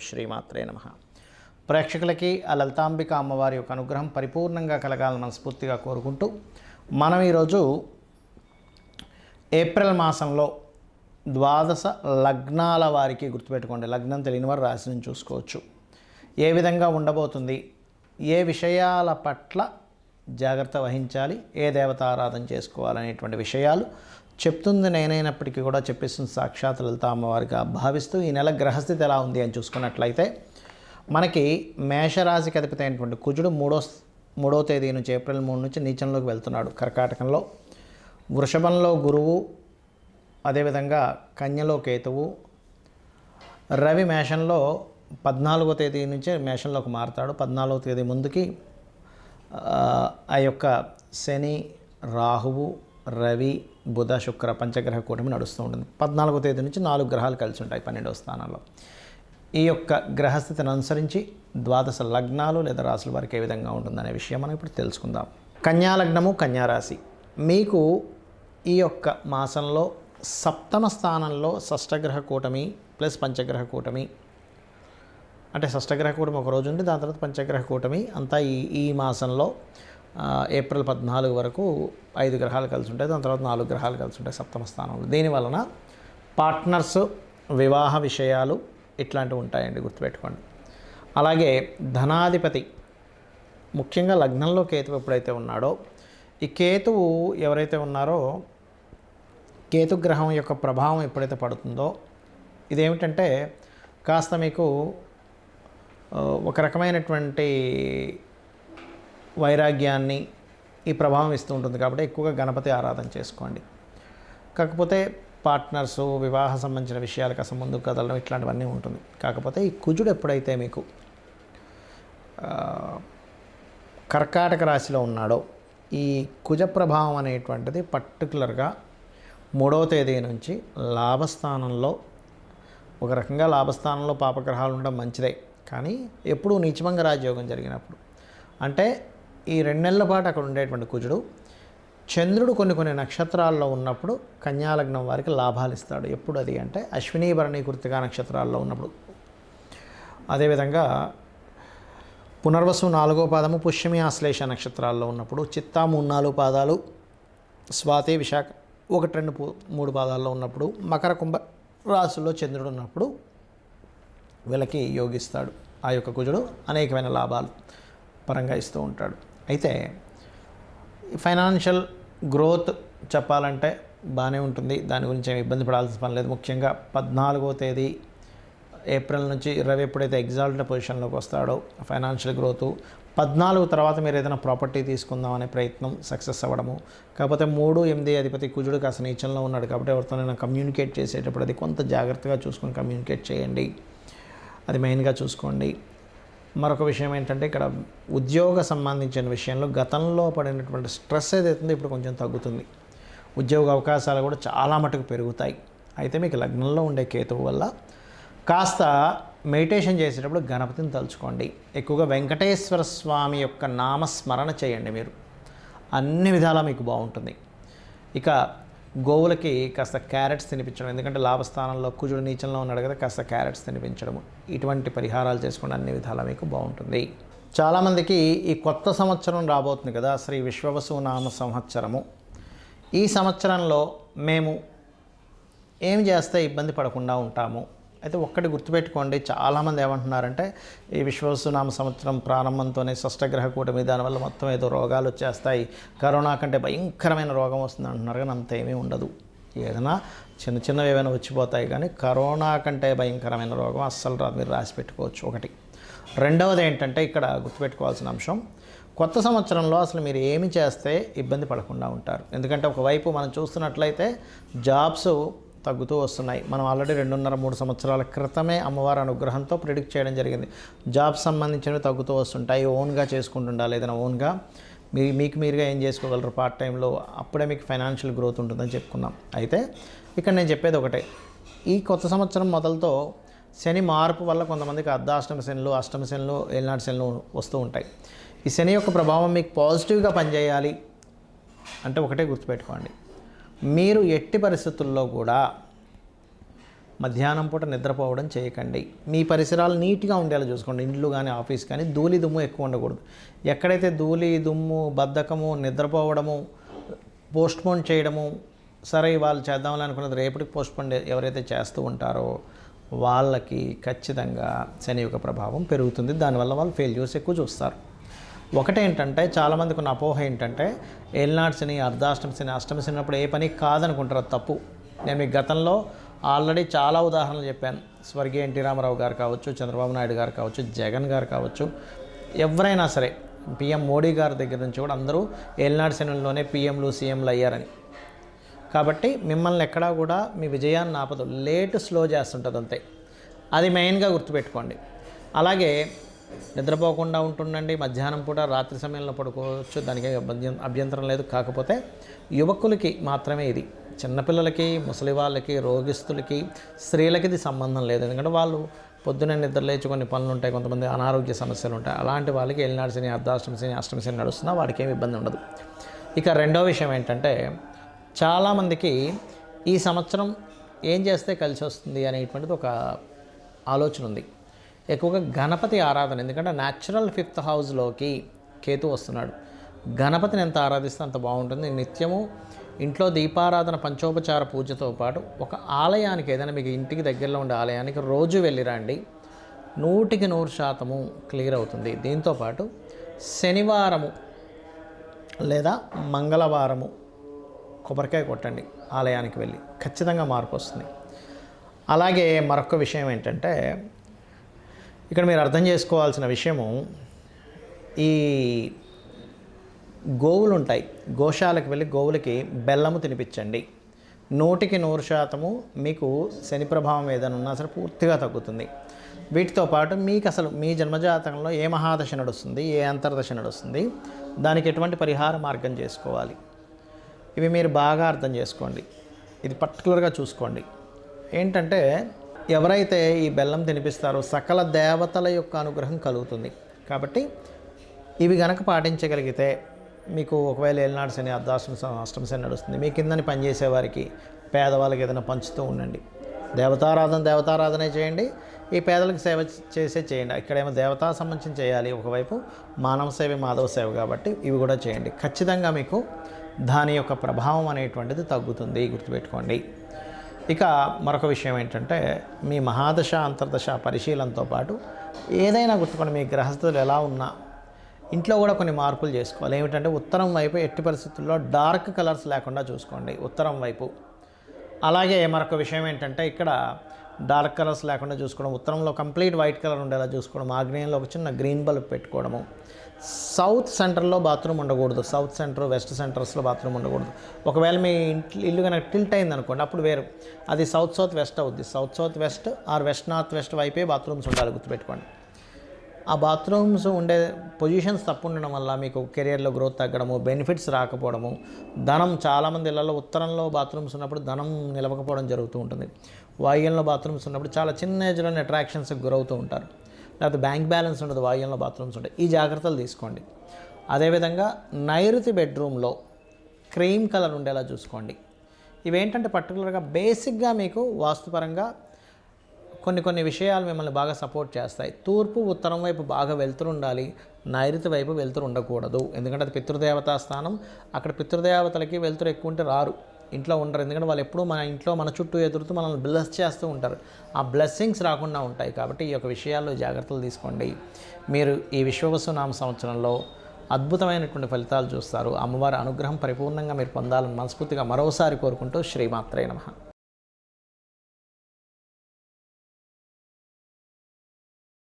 శ్రీమాత్రే నమః. ప్రేక్షకులకి ఆ లలితాంబిక అమ్మవారి యొక్క అనుగ్రహం పరిపూర్ణంగా కలగాలని మనస్ఫూర్తిగా కోరుకుంటూ మనం ఈరోజు ఏప్రిల్ మాసంలో ద్వాదశ లగ్నాల వారికి గుర్తుపెట్టుకోండి, లగ్నం తెలియని వారు రాశిని చూసుకోవచ్చు. ఏ విధంగా ఉండబోతుంది, ఏ విషయాల పట్ల జాగ్రత్త వహించాలి, ఏ దేవతారాధన చేసుకోవాలనేటువంటి విషయాలు చెప్తుంది నేనైనప్పటికీ కూడా చెప్పేస్తుంది సాక్షాత్ లలిత అమ్మవారిగా భావిస్తూ ఈ నెల గ్రహస్థితి ఎలా ఉంది అని చూసుకున్నట్లయితే మనకి మేషరాశికి అధిపతి అయినటువంటి కుజుడు మూడో తేదీ నుంచి ఏప్రిల్ 3 నుంచి నీచంలోకి వెళ్తున్నాడు కర్కాటకంలో. వృషభంలో గురువు, అదేవిధంగా కన్యలో కేతువు. రవి మేషంలో 14వ తేదీ నుంచే మేషంలోకి మారుతాడు. 14వ తేదీ ముందుకి ఆ యొక్క శని, రాహువు, రవి, బుధ, శుక్ర పంచగ్రహ కూటమి నడుస్తూ ఉంటుంది. 14వ తేదీ నుంచి 4 గ్రహాలు కలిసి ఉంటాయి 12వ స్థానంలో. ఈ యొక్క గ్రహస్థితిని అనుసరించి ద్వాదశ లగ్నాలు లేదా రాశుల వారికి ఏ విధంగా ఉంటుందనే విషయం మనం ఇప్పుడు తెలుసుకుందాం. కన్యా లగ్నము, కన్యారాశి. మీకు ఈ యొక్క మాసంలో సప్తమ స్థానంలో షష్టగ్రహ కూటమి ప్లస్ పంచగ్రహ కూటమి, అంటే షష్టగ్రహ కూటమి ఒక రోజు ఉండి దాని తర్వాత పంచగ్రహ కూటమి అంతా ఈ మాసంలో ఏప్రిల్ 14 వరకు 5 గ్రహాలు కలిసి ఉంటాయి. దాని తర్వాత 4 గ్రహాలు కలిసి ఉంటాయి సప్తమ స్థానంలో. దీనివలన పార్ట్నర్స్, వివాహ విషయాలు ఇట్లాంటివి ఉంటాయండి, గుర్తుపెట్టుకోండి. అలాగే ధనాధిపతి, ముఖ్యంగా లగ్నంలో కేతువు ఎప్పుడైతే ఉన్నాడో, ఈ కేతువు ఎవరైతే ఉన్నారో కేతుగ్రహం యొక్క ప్రభావం ఎప్పుడైతే పడుతుందో ఇదేమిటంటే కాస్త మీకు ఒక రకమైనటువంటి వైరాగ్యాన్ని ఈ ప్రభావం ఇస్తూ ఉంటుంది. కాబట్టి ఎక్కువగా గణపతి ఆరాధన చేసుకోండి. కాకపోతే పార్ట్నర్సు, వివాహ సంబంధించిన విషయాలకు అసలు ముందుకు కదలడం ఇట్లాంటివన్నీ ఉంటుంది. కాకపోతే ఈ కుజుడు ఎప్పుడైతే మీకు కర్కాటక రాశిలో ఉన్నాడో ఈ కుజ ప్రభావం అనేటువంటిది పర్టికులర్గా 3వ తేదీ నుంచి లాభస్థానంలో, ఒక రకంగా లాభస్థానంలో పాపగ్రహాలు ఉండడం మంచిదే, కానీ ఎప్పుడూ నీచభంగ రాజయోగం జరిగినప్పుడు, అంటే ఈ 2 నెలల పాటు అక్కడ ఉండేటువంటి కుజుడు చంద్రుడు కొన్ని నక్షత్రాల్లో ఉన్నప్పుడు కన్యాలగ్నం వారికి లాభాలు ఇస్తాడు. ఎప్పుడు అది అంటే అశ్విని, భరణి, కృత్తిక నక్షత్రాల్లో ఉన్నప్పుడు. అదేవిధంగా పునర్వసు 4వ పాదము, పుష్యమి, ఆశ్లేష నక్షత్రాల్లో ఉన్నప్పుడు, చిత్తా 3, 4 పాదాలు, స్వాతి, విశాఖ 1, 2, 3 పాదాల్లో ఉన్నప్పుడు, మకర, కుంభ రాశుల్లో చంద్రుడు ఉన్నప్పుడు వీళ్ళకి యోగిస్తాడు. ఆ యొక్క కుజుడు అనేకమైన లాభాలు పరంగా ఇస్తూ ఉంటాడు. అయితే ఫైనాన్షియల్ గ్రోత్ చెప్పాలంటే బాగానే ఉంటుంది, దాని గురించి ఏమి ఇబ్బంది పడాల్సిన పని లేదు. ముఖ్యంగా 14వ తేదీ ఏప్రిల్ నుంచి రవి ఎప్పుడైతే ఎగ్జాల్ట్ పొజిషన్లోకి వస్తాడో ఫైనాన్షియల్ గ్రోతు, 14 తర్వాత మీరు ఏదైనా ప్రాపర్టీ తీసుకుందాం అనే ప్రయత్నం సక్సెస్ అవ్వడము. కాకపోతే 3, 8 అధిపతి కుజుడు కాస్త నీచంలో ఉన్నాడు కాబట్టి ఎవరితోనైనా కమ్యూనికేట్ చేసేటప్పుడు అది కొంత జాగ్రత్తగా చూసుకొని కమ్యూనికేట్ చేయండి, అది మెయిన్గా చూసుకోండి. మరొక విషయం ఏంటంటే ఇక్కడ ఉద్యోగ సంబంధించిన విషయంలో గతంలో పడినటువంటి స్ట్రెస్ ఏదైతుందో ఇప్పుడు కొంచెం తగ్గుతుంది. ఉద్యోగ అవకాశాలు కూడా చాలా మటుకు పెరుగుతాయి. అయితే మీకు లగ్నంలో ఉండే కేతువు వల్ల కాస్త మెడిటేషన్ చేసేటప్పుడు గణపతిని తలుచుకోండి. ఎక్కువగా వెంకటేశ్వర స్వామి యొక్క నామస్మరణ చేయండి, మీరు అన్ని విధాలా మీకు బాగుంటుంది. ఇక గోవులకి కాస్త క్యారెట్స్ తినిపించడం, ఎందుకంటే లాభస్థానంలో కుజుడు నీచంలో ఉన్నాడు కదా, కాస్త క్యారెట్స్ తినిపించడం, ఇటువంటి పరిహారాలు చేసుకుని అన్ని విధాలా మీకు బాగుంటుంది. చాలామందికి ఈ కొత్త సంవత్సరం రాబోతుంది కదా, శ్రీ విశ్వవసు నామ సంవత్సరము. ఈ సంవత్సరంలో మేము ఏం చేస్తే ఇబ్బంది పడకుండా ఉంటాము. అయితే ఒక్కటి గుర్తుపెట్టుకోండి, చాలామంది ఏమంటున్నారంటే ఈ విశ్వవసునామ సంవత్సరం ప్రారంభంతోనే షష్టగ్రహ కూటమి, దానివల్ల మొత్తం ఏదో రోగాలు వచ్చేస్తాయి, కరోనా కంటే భయంకరమైన రోగం వస్తుంది అంటున్నారు. కానీ అంత ఏమీ ఉండదు. ఏదైనా చిన్నవి ఏమైనా వచ్చిపోతాయి, కానీ కరోనా కంటే భయంకరమైన రోగం అస్సలు రాదు, మీరు రాసి పెట్టుకోవచ్చు. ఒకటి. రెండవది ఏంటంటే ఇక్కడ గుర్తుపెట్టుకోవాల్సిన అంశం, కొత్త సంవత్సరంలో అసలు మీరు ఏమి చేస్తే ఇబ్బంది పడకుండా ఉంటారు. ఎందుకంటే ఒకవైపు మనం చూస్తున్నట్లయితే జాబ్స్ తగ్గుతూ వస్తున్నాయి. మనం ఆల్రెడీ 2.5-3 సంవత్సరాల క్రితమే అమ్మవారి అనుగ్రహంతో ప్రిడిక్ట్ చేయడం జరిగింది. జాబ్స్ సంబంధించినవి తగ్గుతూ వస్తుంటాయి. ఓన్గా చేసుకుంటుండాలి, ఏదైనా ఓన్గా మీకు మీరుగా ఏం చేసుకోగలరు పార్ట్ టైంలో, అప్పుడే మీకు ఫైనాన్షియల్ గ్రోత్ ఉంటుందని చెప్పుకున్నాం. అయితే ఇక్కడ నేను చెప్పేది ఒకటే, ఈ కొత్త సంవత్సరం మొదలుతో శని మార్పు వల్ల కొంతమందికి అర్ధాష్టమ శనులు, అష్టమ శనులు, ఏలినాటి శనులు వస్తూ ఉంటాయి. ఈ శని యొక్క ప్రభావం మీకు పాజిటివ్గా పనిచేయాలి అంటే ఒకటే గుర్తుపెట్టుకోండి, మీరు ఎట్టి పరిస్థితుల్లో కూడా మధ్యాహ్నం పూట నిద్రపోవడం చేయకండి. మీ పరిసరాలు నీట్గా ఉండేలా చూసుకోండి. ఇండ్లు కానీ ఆఫీస్ కానీ ధూళి దుమ్ము ఎక్కువ ఉండకూడదు. ఎక్కడైతే ధూళి దుమ్ము, బద్ధకము, నిద్రపోవడము, పోస్ట్పోన్ చేయడము, సరే వాళ్ళు చేద్దామని అనుకున్నది రేపటికి పోస్ట్పోన్ ఎవరైతే చేస్తూ ఉంటారో వాళ్ళకి ఖచ్చితంగా శని యొక్క ప్రభావం పెరుగుతుంది. దానివల్ల వాళ్ళు ఫెయిల్యూర్స్ ఎక్కువ చూస్తారు. ఒకటేంటంటే చాలామందికి ఉన్న అపోహ ఏంటంటే ఏలినాటి శని, అర్ధాష్టమ శని, అష్టమ శని అప్పుడు ఏ పని కాదనుకుంటారు. అది తప్పు. నేను మీకు గతంలో ఆల్రెడీ చాలా ఉదాహరణలు చెప్పాను. స్వర్గీయ ఎన్టీ రామారావు గారు కావచ్చు, చంద్రబాబు నాయుడు గారు కావచ్చు, జగన్ గారు కావచ్చు, ఎవరైనా సరే పిఎం మోడీ గారి దగ్గర నుంచి కూడా అందరూ ఏలినాటి శనుల్లోనే పిఎంలు సీఎంలు అయ్యారని. కాబట్టి మిమ్మల్ని ఎక్కడా కూడా మీ విజయాన్ని ఆపదు, లేట్ స్లో చేస్తుంటుంది అంతే. అది మెయిన్గా గుర్తుపెట్టుకోండి. అలాగే నిద్రపోకుండా ఉంటుండండి. మధ్యాహ్నం పూట రాత్రి సమయంలో పడుకోవచ్చు, దానికి అభ్యంతరం లేదు. కాకపోతే యువకులకి మాత్రమే ఇది. చిన్నపిల్లలకి, ముసలి వాళ్ళకి, రోగిస్తులకి, స్త్రీలకి ఇది సంబంధం లేదు. ఎందుకంటే వాళ్ళు పొద్దున్నే నిద్ర లేచి కొన్ని పనులు ఉంటాయి, కొంతమంది అనారోగ్య సమస్యలు ఉంటాయి. అలాంటి వాళ్ళకి ఏలినాటి శని, అర్ధాష్టమ శని, అష్టమ శని నడుస్తున్నా వాడికి ఏమి ఇబ్బంది ఉండదు. ఇక రెండో విషయం ఏంటంటే చాలామందికి ఈ సంవత్సరం ఏం చేస్తే కలిసి వస్తుంది అనేటువంటిది ఒక ఆలోచన ఉంది. ఎక్కువగా గణపతి ఆరాధన. ఎందుకంటే న్యాచురల్ 5th హౌస్లోకి కేతు వస్తున్నాడు. గణపతిని ఎంత ఆరాధిస్తే అంత బాగుంటుంది. నిత్యము ఇంట్లో దీపారాధన, పంచోపచార పూజతో పాటు ఒక ఆలయానికి, ఏదైనా మీకు ఇంటికి దగ్గరలో ఉండే ఆలయానికి రోజు వెళ్ళిరండి. 100% క్లియర్ అవుతుంది. దీంతోపాటు శనివారము లేదా మంగళవారము కొబ్బరికాయ కొట్టండి ఆలయానికి వెళ్ళి, ఖచ్చితంగా మార్పు వస్తుంది. అలాగే మరొక విషయం ఏంటంటే ఇక్కడ మీరు అర్థం చేసుకోవాల్సిన విషయము, ఈ గోవులు ఉంటాయి, గోశాలకు వెళ్ళి గోవులకి బెల్లము తినిపించండి. 100% మీకు శని ప్రభావం ఏదైనా ఉన్నా సరే పూర్తిగా తగ్గుతుంది. వీటితో పాటు మీకు అసలు మీ జన్మజాతకంలో ఏ మహాదశ నడుస్తుంది, ఏ అంతర్దశ నడుస్తుంది, దానికి ఎటువంటి పరిహార మార్గం చేసుకోవాలి, ఇవి మీరు బాగా అర్థం చేసుకోండి. ఇది పర్టికులర్గా చూసుకోండి. ఏంటంటే ఎవరైతే ఈ బెల్లం తినిపిస్తారో సకల దేవతల యొక్క అనుగ్రహం కలుగుతుంది. కాబట్టి ఇవి గనక పాటించగలిగితే మీకు ఒకవేళ ఏలినాటి శని, అర్ధాష్టమ శని, అష్టమ శని నడుస్తుంది. మీ కిందని పనిచేసేవారికి, పేదవాళ్ళకి ఏదైనా పంచుతూ ఉండండి. దేవతారాధనే చేయండి. ఈ పేదలకు సేవ చేయండి. ఇక్కడేమో దేవతా సంబంధించి చేయాలి, ఒకవైపు మానవ సేవ, మాధవ సేవ, కాబట్టి ఇవి కూడా చేయండి. ఖచ్చితంగా మీకు దాని యొక్క ప్రభావం అనేటువంటిది తగ్గుతుంది, గుర్తుపెట్టుకోండి. ఇక మరొక విషయం ఏంటంటే మీ మహాదశ, అంతర్దశ పరిశీలనతో పాటు ఏదైనా గుర్తుకోండి, మీ గ్రహస్థితులు ఎలా ఉన్నా ఇంట్లో కూడా కొన్ని మార్పులు చేసుకోవాలి. ఏమిటంటే ఉత్తరం వైపు ఎట్టి పరిస్థితుల్లో డార్క్ కలర్స్ లేకుండా చూసుకోండి, ఉత్తరం వైపు. అలాగే మరొక విషయం ఏంటంటే ఇక్కడ డార్క్ కలర్స్ లేకుండా చూసుకోవడం, ఉత్తరంలో కంప్లీట్ వైట్ కలర్ ఉండేలా చూసుకోవడం, ఆగ్నేయంలో ఒక చిన్న గ్రీన్ బల్బ్ పెట్టుకోవడము. సౌత్ సెంటర్లో బాత్రూమ్ ఉండకూడదు. సౌత్ సెంటర్, వెస్ట్ సెంటర్స్లో బాత్రూమ్ ఉండకూడదు. ఒకవేళ మీ ఇల్లు కనుక టిల్ట్ అయింది అనుకోండి, అప్పుడు వేరు, అది సౌత్ వెస్ట్ అవుద్ది. South west or west north west వైపే బాత్రూమ్స్ ఉండాలి, గుర్తుపెట్టుకోండి. ఆ బాత్రూమ్స్ ఉండే పొజిషన్స్ తప్పు ఉండడం వల్ల మీకు కెరియర్లో గ్రోత్ తగ్గడము, బెనిఫిట్స్ రాకపోవడము, ధనం, చాలామంది ఇళ్లలో ఉత్తరంలో బాత్రూమ్స్ ఉన్నప్పుడు ధనం నిలవకపోవడం జరుగుతూ ఉంటుంది. వాయువ్యంలో బాత్రూమ్స్ ఉన్నప్పుడు చాలా చిన్న ఏజ్లోనే అట్రాక్షన్స్కి గురవుతూ ఉంటారు. లేకపోతే బ్యాంక్ బ్యాలెన్స్ ఉండదు, వాయువ్యంలో బాత్రూమ్స్ ఉంటాయి. ఈ జాగ్రత్తలు తీసుకోండి. అదేవిధంగా నైరుతి బెడ్రూమ్లో క్రీమ్ కలర్ ఉండేలా చూసుకోండి. ఇవేంటంటే పర్టికులర్గా బేసిక్గా మీకు వాస్తుపరంగా కొన్ని విషయాలు మిమ్మల్ని బాగా సపోర్ట్ చేస్తాయి. తూర్పు, ఉత్తరం వైపు బాగా వెలుతురు ఉండాలి, నైరుతి వైపు వెలుతురు ఉండకూడదు. ఎందుకంటే అది పితృదేవతా స్థానం. అక్కడ పితృదేవతలకి వెలుతురు ఎక్కువ ఉంటే రారు, ఇంట్లో ఉండరు. ఎందుకంటే వాళ్ళు ఎప్పుడూ మన ఇంట్లో మన చుట్టూ ఎదురుతూ మనల్ని బ్లెస్ చేస్తూ ఉంటారు. ఆ బ్లెస్సింగ్స్ రాకుండా ఉంటాయి. కాబట్టి ఈ యొక్క విషయాల్లో జాగ్రత్తలు తీసుకోండి. మీరు ఈ విశ్వవసు నామ సంవత్సరంలో అద్భుతమైనటువంటి ఫలితాలు చూస్తారు. అమ్మవారి అనుగ్రహం పరిపూర్ణంగా మీరు పొందాలని మనస్ఫూర్తిగా మరోసారి కోరుకుంటూ శ్రీమాత్రే నమః.